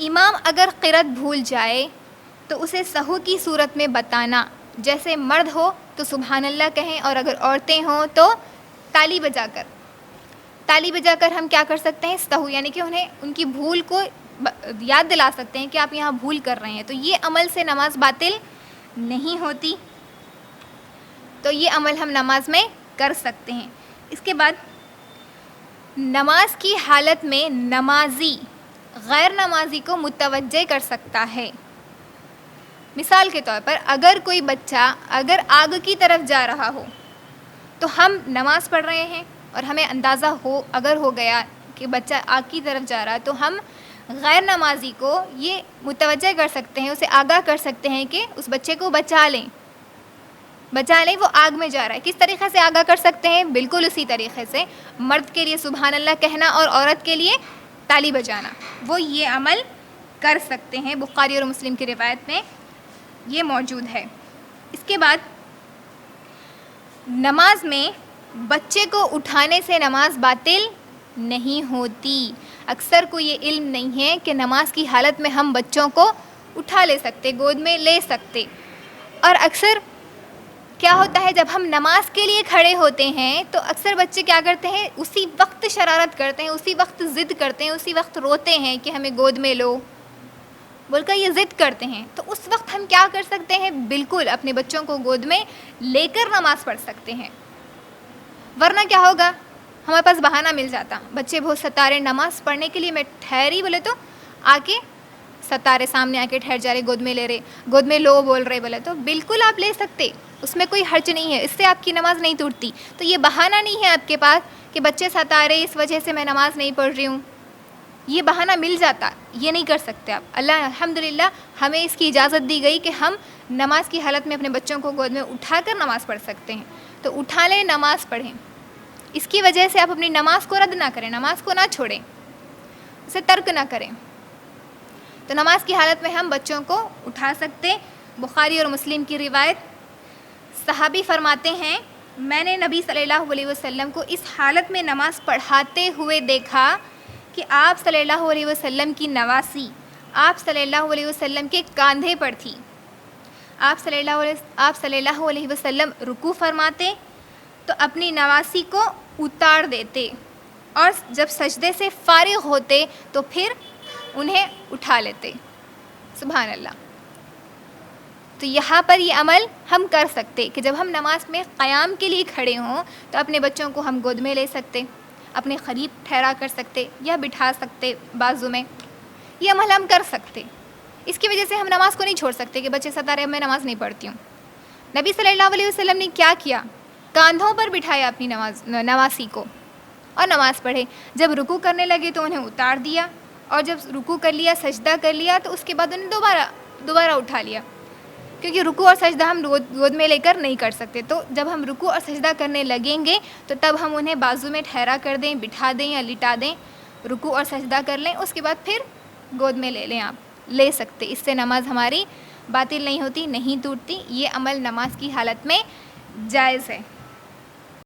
امام اگر قرأت بھول جائے تو اسے سہو کی صورت میں بتانا، جیسے مرد ہو تو سبحان اللہ کہیں، اور اگر عورتیں ہوں تو تالی بجا کر ہم کیا کر سکتے ہیں، سہو یعنی کہ انہیں ان کی بھول کو یاد دلا سکتے ہیں کہ آپ یہاں بھول کر رہے ہیں، تو یہ عمل سے نماز باطل نہیں ہوتی، تو یہ عمل ہم نماز میں کر سکتے ہیں۔ اس کے بعد نماز کی حالت میں نمازی غیر نمازی کو متوجہ کر سکتا ہے۔ مثال کے طور پر اگر کوئی بچہ اگر آگ کی طرف جا رہا ہو تو ہم نماز پڑھ رہے ہیں اور ہمیں اندازہ اگر ہو گیا کہ بچہ آگ کی طرف جا رہا ہے تو ہم غیر نمازی کو یہ متوجہ کر سکتے ہیں، اسے آگاہ کر سکتے ہیں کہ اس بچے کو بچا لیں، وہ آگ میں جا رہا ہے۔ کس طریقے سے آگاہ کر سکتے ہیں؟ بالکل اسی طریقے سے مرد کے لیے سبحان اللہ کہنا اور عورت کے لیے تالی بجانا، وہ یہ عمل کر سکتے ہیں، بخاری اور مسلم کی روایت میں یہ موجود ہے۔ اس کے بعد نماز میں بچے کو اٹھانے سے نماز باطل نہیں ہوتی۔ اکثر کو یہ علم نہیں ہے کہ نماز کی حالت میں ہم بچوں کو اٹھا لے سکتے، گود میں لے سکتے، اور اکثر کیا ہوتا ہے جب ہم نماز کے لیے کھڑے ہوتے ہیں تو اکثر بچے کیا کرتے ہیں، اسی وقت شرارت کرتے ہیں، اسی وقت ضد کرتے ہیں، اسی وقت روتے ہیں کہ ہمیں گود میں لو بول کر یہ ضد کرتے ہیں، تو اس وقت ہم کیا کر سکتے ہیں، بالکل اپنے بچوں کو گود میں لے کر نماز پڑھ سکتے ہیں۔ ورنہ کیا ہوگا، ہمارے پاس بہانہ مل جاتا، بچے بہت ستا رہے نماز پڑھنے کے لیے، میں ٹھہری بولے تو آ کے ستارے سامنے آ کے ٹھہر جا رہے، گود میں لے رہے، گود میں لو بول رہے بولے تو بالکل آپ لے سکتے، اس میں کوئی حرج نہیں ہے، اس سے آپ کی نماز نہیں ٹوٹتی۔ تو یہ بہانہ نہیں ہے آپ کے پاس کہ بچے ستا رہے اس وجہ سے میں نماز نہیں پڑھ رہی ہوں، یہ بہانہ مل جاتا، یہ نہیں کر سکتے آپ۔ اللہ الحمدللہ ہمیں اس کی اجازت دی گئی کہ ہم نماز کی حالت میں اپنے بچوں کو گود میں اٹھا کر نماز پڑھ سکتے ہیں، تو اٹھا لیں، نماز پڑھیں، اس کی وجہ سے آپ اپنی نماز کو رد نہ کریں، نماز کو نہ چھوڑیں، اسے ترک نہ کریں۔ تو نماز کی حالت میں ہم بچوں کو اٹھا سکتے۔ بخاری اور مسلم کی روایت، صحابی فرماتے ہیں میں نے نبی صلی اللہ علیہ وسلم کو اس حالت میں نماز پڑھاتے ہوئے دیکھا کہ آپ صلی اللہ علیہ وسلم کی نواسی آپ صلی اللہ علیہ وسلم کے کاندھے پر تھی۔ آپ صلی اللہ علیہ وسلم رکوع فرماتے تو اپنی نواسی کو اتار دیتے، اور جب سجدے سے فارغ ہوتے تو پھر انہیں اٹھا لیتے۔ سبحان اللہ۔ تو یہاں پر یہ عمل ہم کر سکتے کہ جب ہم نماز میں قیام کے لیے کھڑے ہوں تو اپنے بچوں کو ہم گود میں لے سکتے، اپنے قریب ٹھہرا کر سکتے یا بٹھا سکتے بازو میں، یہ عمل ہم کر سکتے۔ اس کی وجہ سے ہم نماز کو نہیں چھوڑ سکتے کہ بچے ستا رہے میں نماز نہیں پڑھتی ہوں۔ نبی صلی اللہ علیہ وسلم نے کیا کیا، کاندھوں پر بٹھایا اپنی نواسی کو اور نماز پڑھے۔ جب رکوع کرنے لگے تو انہیں اتار دیا، اور جب رکوع کر لیا، سجدہ کر لیا، تو اس کے بعد انہیں دوبارہ اٹھا لیا، کیونکہ رکوع اور سجدہ ہم گود میں لے کر نہیں کر سکتے۔ تو جب ہم رکوع اور سجدہ کرنے لگیں گے تو تب ہم انہیں بازو میں ٹھہرا کر دیں، بٹھا دیں یا لٹا دیں، رکوع اور سجدہ کر لیں، اس کے بعد پھر گود میں لے لیں، آپ لے سکتے۔ اس سے نماز ہماری باطل نہیں ہوتی، نہیں ٹوٹتی، یہ عمل نماز کی حالت میں جائز ہے۔